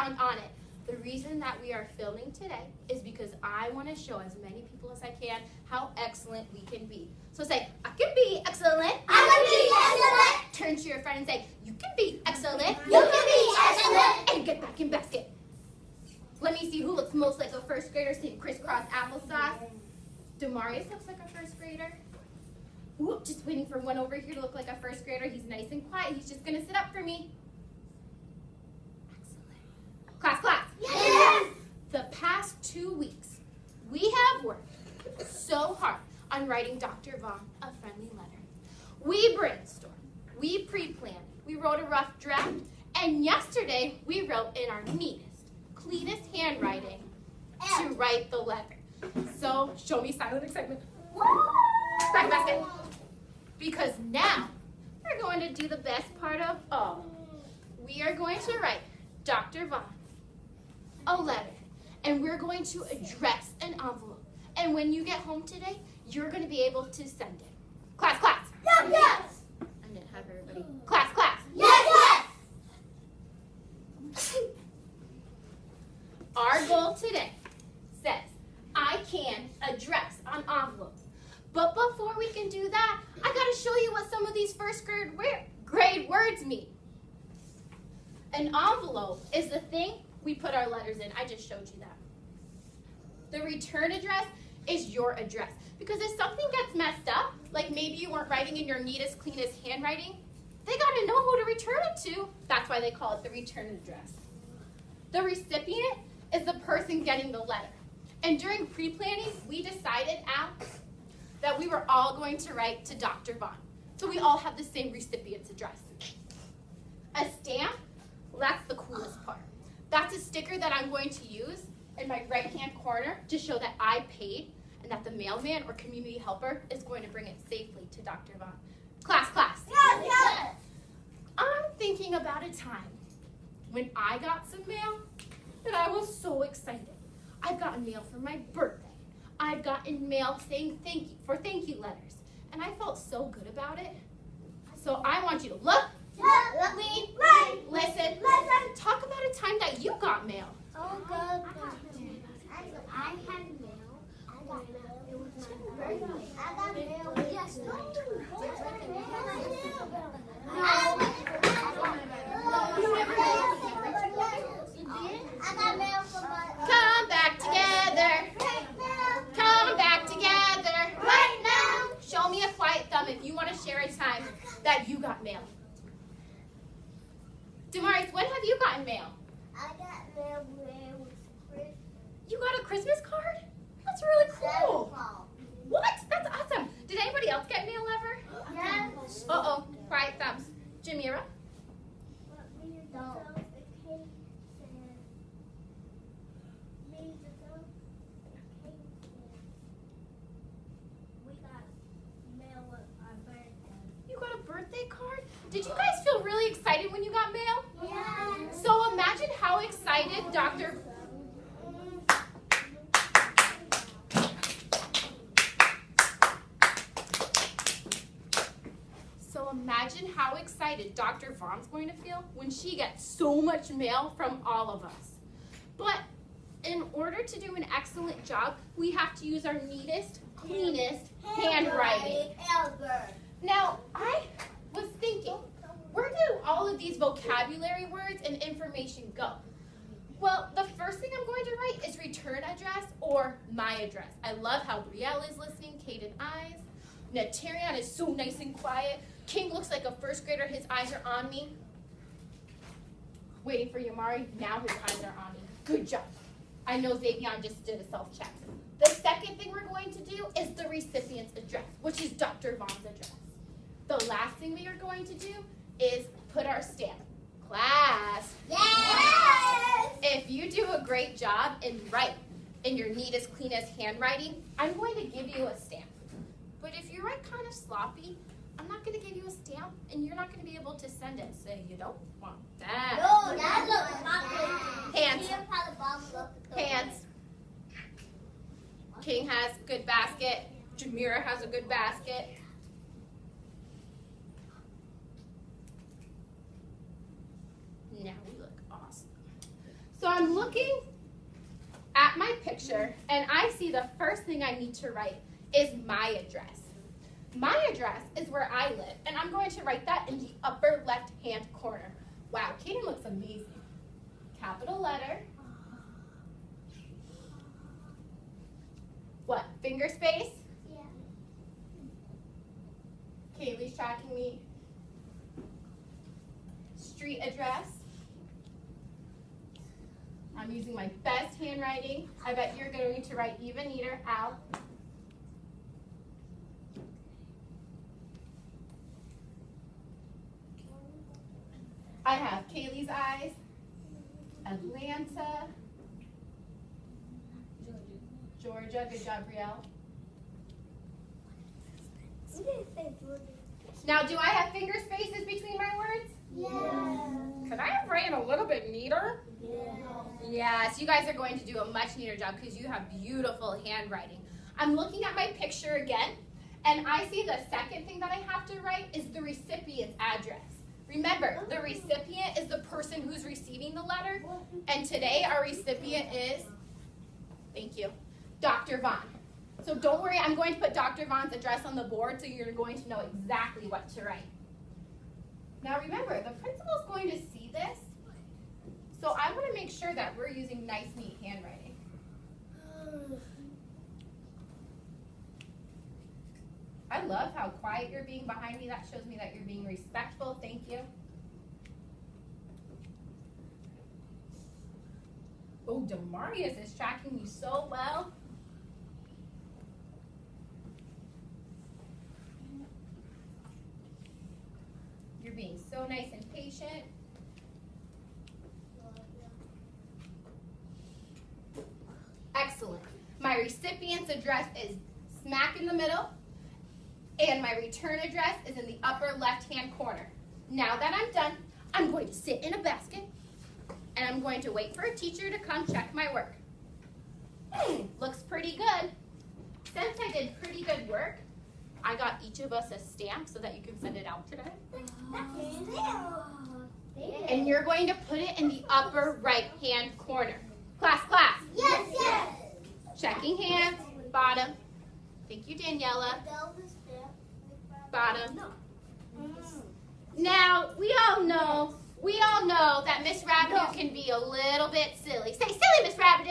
found on it. The reason that we are filming today is because I want to show as many people as I can how excellent we can be. So say, I can be excellent. I can be excellent. Turn to your friend and say, you can be excellent. You can be excellent. And get back in basket. Let me see who looks most like a first grader. Say crisscross applesauce. Demarius looks like a first grader. Ooh, just waiting for one over here to look like a first grader. He's nice and quiet. He's just going to sit up for me. Excellent. Class. Yes. The past 2 weeks, we have worked so hard on writing Dr. Vaughn a friendly letter. We brainstormed. We pre-planned. We wrote a rough draft. And yesterday, we wrote in our neatest, cleanest handwriting to write the letter. So, show me silent excitement. Back basket. Because now, we're going to do the best part of all. We are going to write Dr. Vaughn a letter. And we're going to address an envelope. And when you get home today, you're going to be able to send it. Class. Yes. I didn't have everybody. Class. Yes. Our goal today says, I can address an envelope. But before we can do that, I got to show you what some of these first grade words mean. An envelope is the thing we put our letters in. I just showed you that. The return address is your address. Because if something gets messed up, like maybe you weren't writing in your neatest, cleanest handwriting, they got to know who to return it to. That's why they call it the return address. The recipient is the person getting the letter. And during pre-planning, we decided, Al, that we were all going to write to Dr. Vaughn. So we all have the same recipient's address. A stamp, well, that's the coolest part. That's a sticker that I'm going to use in my right-hand corner to show that I paid and that the mailman or community helper is going to bring it safely to Dr. Vaughn. Class. Yes. I'm thinking about a time when I got some mail and I was so excited. I've gotten mail for my birthday. I've gotten mail saying thank you letters. And I felt so good about it. So I want you to look, lean, listen, talk about a time that you got mail. Oh, good. I had mail. I got mail. It was my birthday. I got mail. Yes. I got mail from my. Come back together. Come back together. Right now. Show me a quiet thumb if you want to share a time that you got mail. Demarius, when have you gotten mail? I got mail when it was Christmas. You got a Christmas card? That's really cool. Fall. What? That's awesome. Did anybody else get mail ever? Yes. Uh-oh. Quiet thumbs. Jamira? No. You got a birthday card? Did you guys feel really excited when you got mail? Yeah. So imagine how excited Dr. Vaughn's going to feel when she gets so much mail from all of us. But in order to do an excellent job, we have to use our neatest, cleanest handwriting. Ever. Now, I was thinking, where do all of these vocabulary words and information go? Well, the first thing I'm going to write is return address or my address. I love how Brielle is listening, Caden eyes. Natarian is so nice and quiet. King looks like a first grader, his eyes are on me. Waiting for Yamari, now his eyes are on me. Good job. I know Xavion just did a self-check. The second thing we're going to do is the recipient's address, which is Dr. Vaughn's address. The last thing we are going to do is put our stamp. Class. Yes! If you do a great job and write in your neatest, cleanest handwriting, I'm going to give you a stamp. But if you write kind of sloppy, I'm not going to give you a stamp, and you're not going to be able to send it. So you don't want that. No, that looks not good. Hands. See how the bomb looks? Hands. King has a good basket. Jamira has a good basket. Now we look awesome. So I'm looking at my picture, and I see the first thing I need to write is my address. My address is where I live, and I'm going to write that in the upper left-hand corner. Wow, Kaden looks amazing. Capital letter. What, finger space? Yeah. Kaylee's tracking me. Street address. I'm using my best handwriting. I bet you're going to write even neater. Al. I have Kaylee's eyes. Atlanta. Georgia. Good job, Brielle. You didn't say Georgia. Now, do I have finger spaces between my words? Yeah. Could I have written a little bit neater? Yeah. Yes, you guys are going to do a much neater job because you have beautiful handwriting. I'm looking at my picture again, and I see the second thing that I have to write is the recipient's address. Remember, the recipient is the person who's receiving the letter, and today our recipient is, thank you, Dr. Vaughn. So don't worry, I'm going to put Dr. Vaughn's address on the board so you're going to know exactly what to write. Now remember, the principal is going to see this, so I want to make sure that we're using nice, neat handwriting. I love how quiet you're being behind me. That shows me that you're being respectful. Thank you. Oh, Demarius is tracking me so well. You're being so nice and patient. Excellent. My recipient's address is smack in the middle, and my return address is in the upper left-hand corner. Now that I'm done, I'm going to sit in a basket, and I'm going to wait for a teacher to come check my work. Looks pretty good. Since I did pretty good work, I got each of us a stamp so that you can send it out today. And you're going to put it in the upper right-hand corner. Class. Yes, yes. Checking hands, bottom. Thank you, Daniela. Bottom. Now, we all know that Miss Rabideau can be a little bit silly. Say silly, Miss Rabideau.